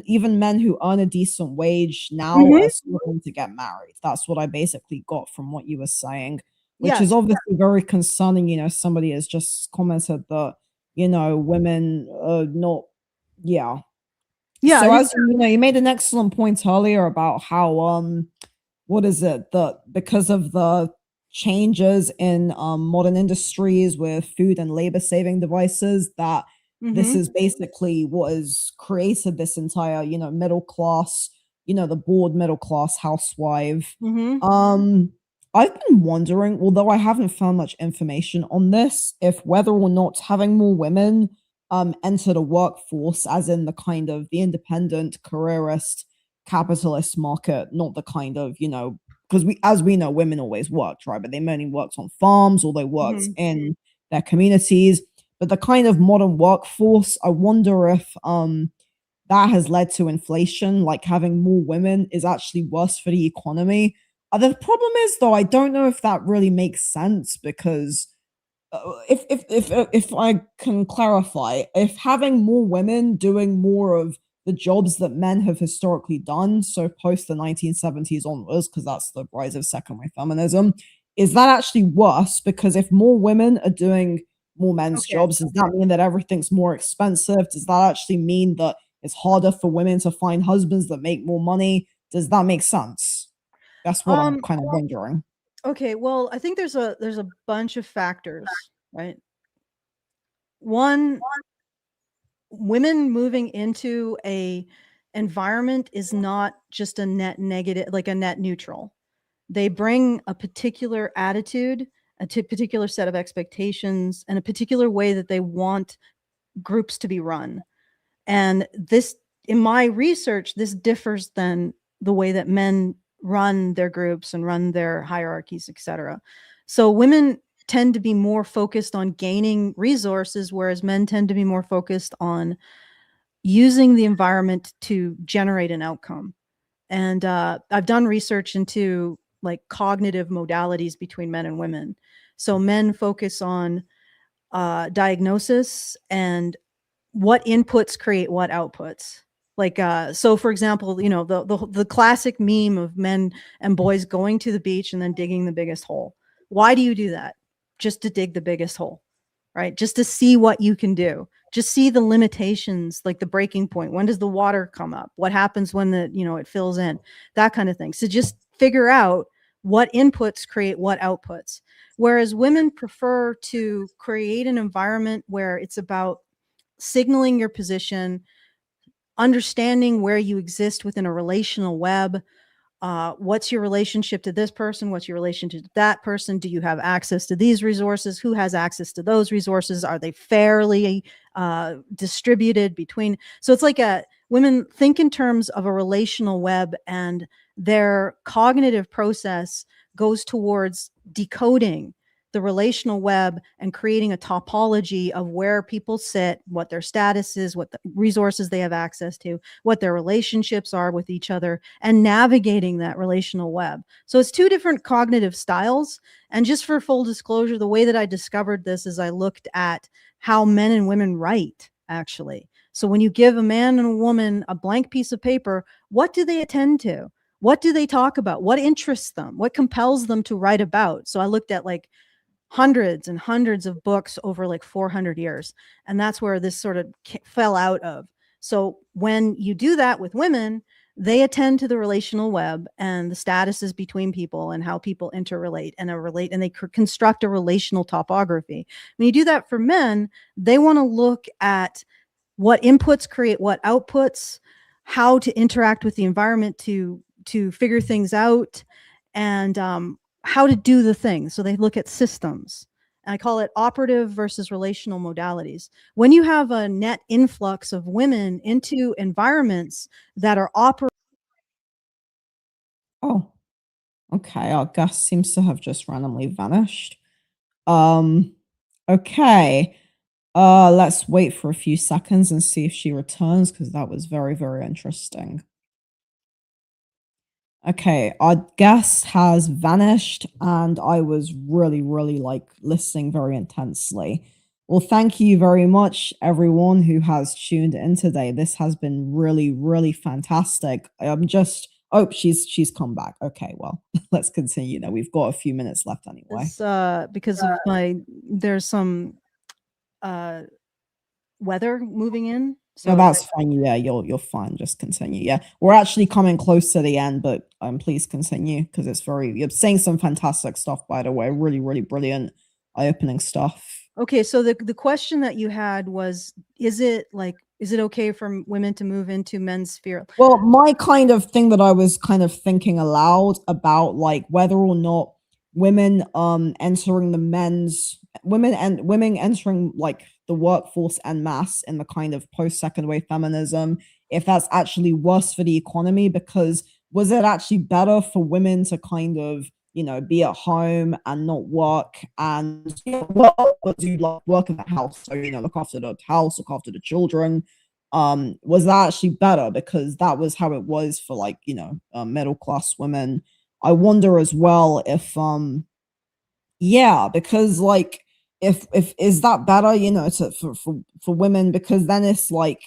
even men who earn a decent wage now Mhm. are struggling to get married. That's what I basically got from what you were saying, which is Yes. obviously very concerning. Somebody has just commented that, women are not, yeah. Yeah, So it's as you made an excellent point earlier about how what is it that because of the changes in modern industries with food and labor saving devices, that this mhm. is basically what has created this entire middle class, the bored middle class housewife. Mhm. I've been wondering, although I haven't found much information on this, if whether or not having more women enter the workforce, as in the kind of the independent careerist capitalist market, not the kind of, because as we know, women always worked, right? But they mainly worked on farms or they worked Mhm. in their communities. But the kind of modern workforce, I wonder if that has led to inflation, like having more women is actually worse for the economy. The problem is, though, I don't know if that really makes sense because if I can clarify, if having more women doing more of the jobs that men have historically done, so post the 1970s onwards, because that's the rise of second wave feminism, is that actually worse? Because if more women are doing more men's Okay. jobs, does that mean that everything's more expensive? Does that actually mean that it's harder for women to find husbands that make more money? Does that make sense? That's what I'm Um, kind of wondering. okay, well, I think there's a bunch of factors, right? One, women moving into a environment is not just a net negative, like a net neutral. They bring a particular attitude, particular set of expectations, and a particular way that they want groups to be run. And this, in my research, this differs than the way that men run their groups and run their hierarchies, etc. So women tend to be more focused on gaining resources, whereas men tend to be more focused on using the environment to generate an outcome. And I've done research into like cognitive modalities between men and women. So men focus on diagnosis and what inputs create what outputs. Like so for example, the classic meme of men and boys going to the beach and then digging the biggest hole. Why do you do that? Just to dig the biggest hole, right? Just to see what you can do. Just see the limitations, like the breaking point. When does the water come up? What happens when it fills in? That kind of thing. So just figure out what inputs create what outputs. Whereas women prefer to create an environment where it's about signaling your position, understanding where you exist within a relational web. What's your relationship to this person? What's your relationship to that person? Do you have access to these resources? Who has access to those resources? Are they fairly distributed between? So it's like women think in terms of a relational web, and their cognitive process goes towards decoding the relational web and creating a topology of where people sit, what their status is, what the resources they have access to, what their relationships are with each other, and navigating that relational web. So it's two different cognitive styles. And just for full disclosure, the way that I discovered this is I looked at how men and women write, actually. So when you give a man and a woman a blank piece of paper, what do they attend to? What do they talk about? What interests them? What compels them to write about? So I looked at like hundreds and hundreds of books over like 400 years. And that's where this sort of fell out of. So when you do that with women, they attend to the relational web and the statuses between people and how people interrelate and they construct a relational topography. When you do that for men, they want to look at what inputs create what outputs, how to interact with the environment to figure things out, and how to do the thing. So they look at systems. And I call it operative versus relational modalities. When you have a net influx of women into environments that are operative. Oh, okay. Our guest seems to have just randomly vanished. Um, okay. Let's wait for a few seconds and see if she returns because that was very, very interesting. Okay, our guest has vanished, and I was really, really like listening very intensely. Well, thank you very much, everyone who has tuned in today. This has been really, really fantastic. I'm just oh, she's come back. Okay, well, let's continue now. We've got a few minutes left anyway. This because of there's some uh weather moving in. No, So that's fine. Yeah, you're fine. Just continue. Yeah, we're actually coming close to the end, but please continue because it's very. You're saying some fantastic stuff, by the way. Really, really brilliant, eye-opening stuff. okay, so the question that you had was, is it okay for women to move into men's sphere? Well, my kind of thing that I was kind of thinking aloud about, like whether or not women entering the men's women entering like the workforce en masse in the kind of post second wave feminism, if that's actually worse for the economy, because was it actually better for women to kind of be at home and not work and work, but do like work in the house, so look after the house, look after the children, was that actually better because that was how it was for like middle class women. I wonder as well if yeah, because like if is that better, for women, because then it's like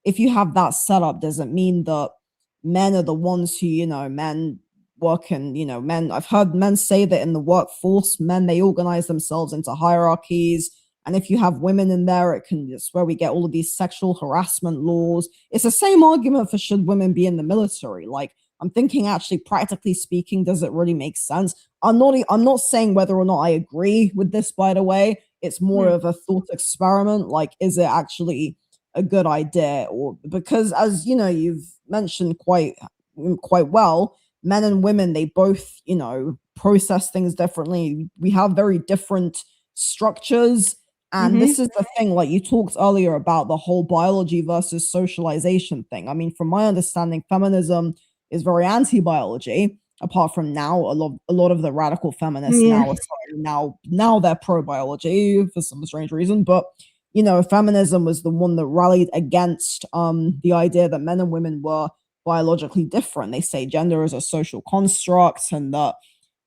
if you have that setup, does it mean that men are the ones who, men work in, men, I've heard men say that in the workforce, men, they organize themselves into hierarchies. And if you have women in there, it's where we get all of these sexual harassment laws. It's the same argument for should women be in the military. Like, I'm thinking actually, practically speaking, does it really make sense? I'm not saying whether or not I agree with this, by the way. It's more Mhm. of a thought experiment. Like, is it actually a good idea? Or because as you've mentioned quite well, men and women, they both, process things differently. We have very different structures. And Mhm. this is the thing, like you talked earlier about the whole biology versus socialization thing. I mean, from my understanding, feminism is very anti-biology. Apart from now, a lot of the radical feminists Yeah. now are saying now they're pro-biology for some strange reason. But feminism was the one that rallied against the idea that men and women were biologically different. They say gender is a social construct, and that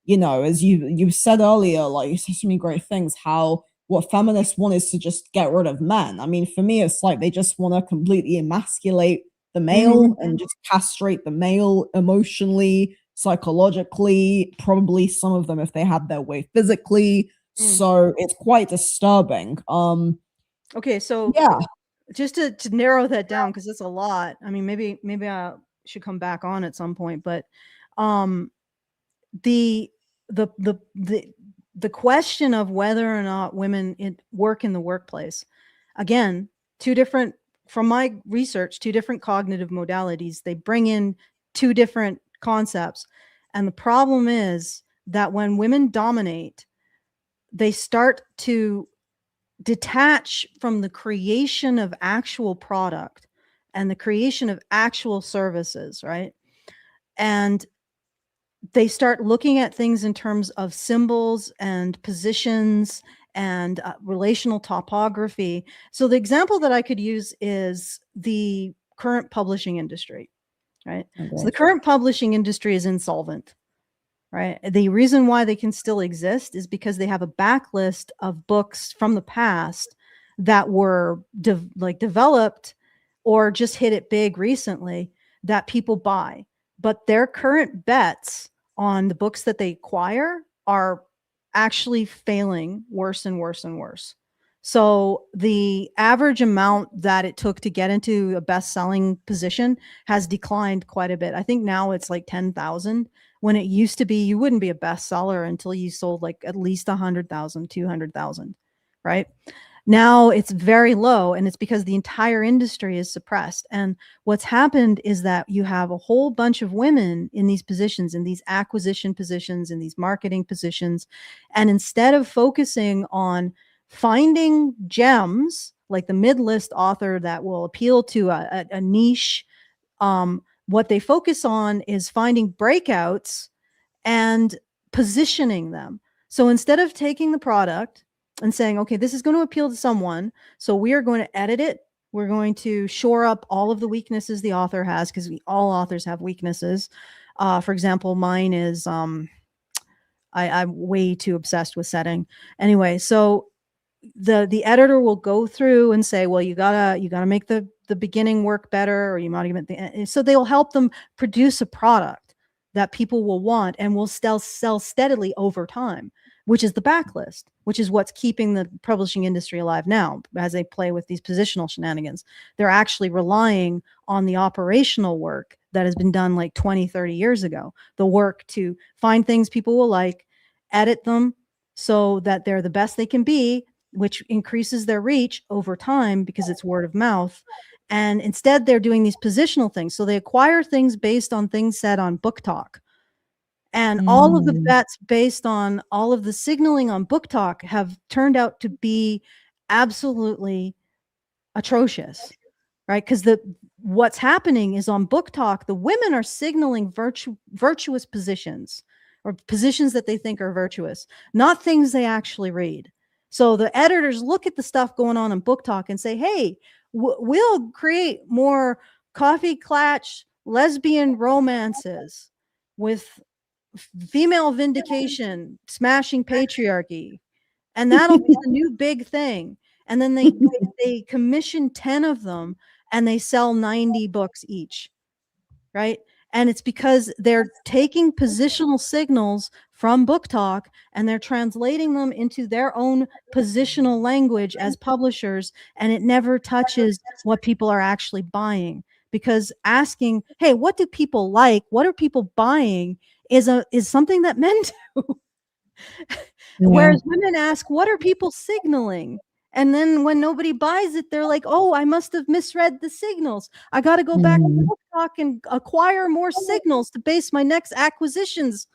as you said earlier, like you said so many great things, how what feminists want is to just get rid of men. I mean, for me, it's like they just want to completely emasculate the Mhm. male and just castrate the male emotionally, psychologically, probably some of them if they had their way physically. Mm. So it's quite disturbing. Okay, so Yeah, just to narrow that down, because it's a lot. I mean, maybe I should come back on at some point, but um the the the the the question of whether or not women work in the workplace, again, two different, from my research, two different cognitive modalities. They bring in two different concepts, and the problem is that when women dominate, they start to detach from the creation of actual product and the creation of actual services, right? And they start looking at things in terms of symbols and positions and relational topography. So the example that I could use is the current publishing industry, right? oh So the God. current publishing industry is insolvent, right? The reason why they can still exist is because they have a backlist of books from the past that were developed or just hit it big recently that people buy. But their current bets on the books that they acquire are actually failing worse and worse and worse. So the average amount that it took to get into a best-selling position has declined quite a bit. I think now it's like 10,000, when it used to be you wouldn't be a bestseller until you sold like at least 100,000, 200,000, right? Now it's very low, and it's because the entire industry is suppressed. And what's happened is that you have a whole bunch of women in these positions, in these acquisition positions, in these marketing positions. And instead of focusing on finding gems like the mid-list author that will appeal to a niche, what they focus on is finding breakouts and positioning them. So instead of taking the product and saying, okay, this is going to appeal to someone, so we are going to edit it. We're going to shore up all of the weaknesses the author has, because all authors have weaknesses. For example, mine is I'm way too obsessed with setting. Anyway, so the editor will go through and say, well, you gotta make the beginning work better, or you might even so they'll help them produce a product that people will want and will sell steadily over time, which is the backlist, which is what's keeping the publishing industry alive now as they play with these positional shenanigans. They're actually relying on the operational work that has been done like 20, 30 years ago, the work to find things people will like, edit them so that they're the best they can be, which increases their reach over time because it's word of mouth. And instead, they're doing these positional things. So they acquire things based on things said on Book Talk. And all of the bets based on all of the signaling on Book Talk have turned out to be absolutely atrocious, right? Because what's happening is on Book Talk, the women are signaling virtuous positions, or positions that they think are virtuous, not things they actually read. So the editors look at the stuff going on in Book Talk and say, hey, we'll create more coffee clatch lesbian romances with female vindication, smashing patriarchy, and that'll be the new big thing. And then they commission 10 of them, and they sell 90 books each, right? And it's because they're taking positional signals from Book Talk and they're translating them into their own positional language as publishers, and it never touches what people are actually buying. Because asking, hey, what do people like? What are people buying? Is something that men do. Whereas women ask, what are people signaling? And then when nobody buys it, they're like, oh, I must have misread the signals. I got to go back to Book Talk and acquire more signals to base my next acquisitions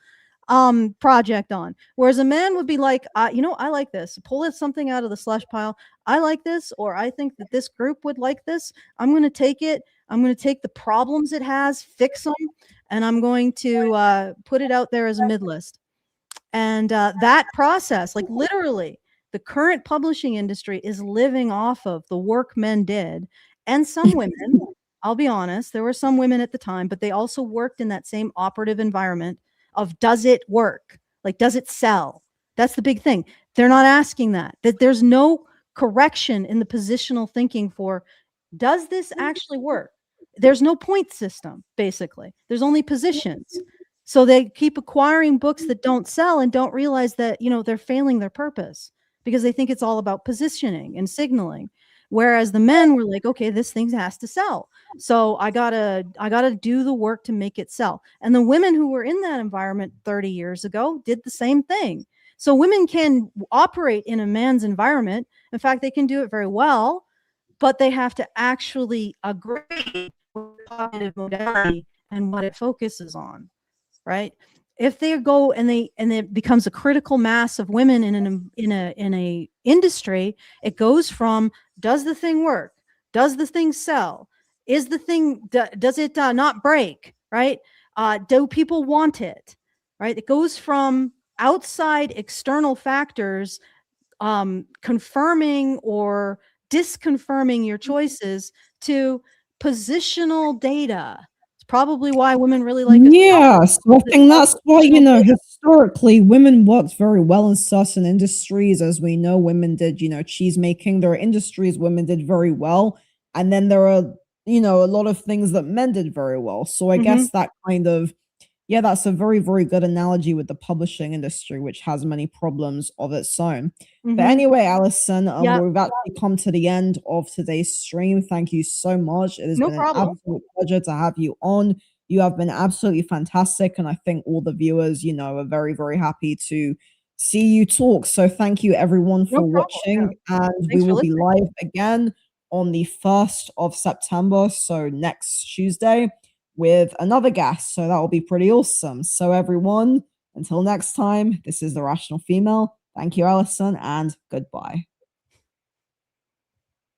project on. Whereas a man would be like, I like this. Pull something out of the slush pile. I like this, or I think that this group would like this. I'm going to take it. I'm going to take the problems it has, fix them, and I'm going to put it out there as a mid list. And that process, like literally, the current publishing industry is living off of the work men did. And some women, I'll be honest, there were some women at the time, but they also worked in that same operative environment of, does it work? Like, does it sell? That's the big thing. They're not asking that there's no correction in the positional thinking for, does this actually work? There's no point system, basically. There's only positions. So they keep acquiring books that don't sell and don't realize that, they're failing their purpose because they think it's all about positioning and signaling. Whereas the men were like, okay, this thing has to sell. So I gotta do the work to make it sell. And the women who were in that environment 30 years ago did the same thing. So women can operate in a man's environment. In fact, they can do it very well, but they have to actually agree with cognitive modality and what it focuses on. Right? If they go and it becomes a critical mass of women in a industry, it goes from, does the thing work? Does the thing sell? Is the thing, does it not break? Right? Do people want it? Right? It goes from outside external factors confirming or disconfirming your choices to positional data. Probably why women really like Yes, I think that's why, historically, women worked very well in certain industries. As we know, women did, cheese making. There are industries women did very well. And then there are, a lot of things that men did very well. So I guess that kind of, that's a very, very good analogy with the publishing industry, which has many problems of its own. But anyway, Alison, we've actually come to the end of today's stream. Thank you so much. It has been an absolute pleasure to have you on. You have been absolutely fantastic. And I think all the viewers, are very, very happy to see you talk. So thank you everyone No for problem. Yeah. watching, and we Thanks for will be listening. live again on the 1st of September, so next Tuesday, with another guest. So that will be pretty awesome. So everyone, until next time, this is The Rational Female. Thank you, Alison, and goodbye.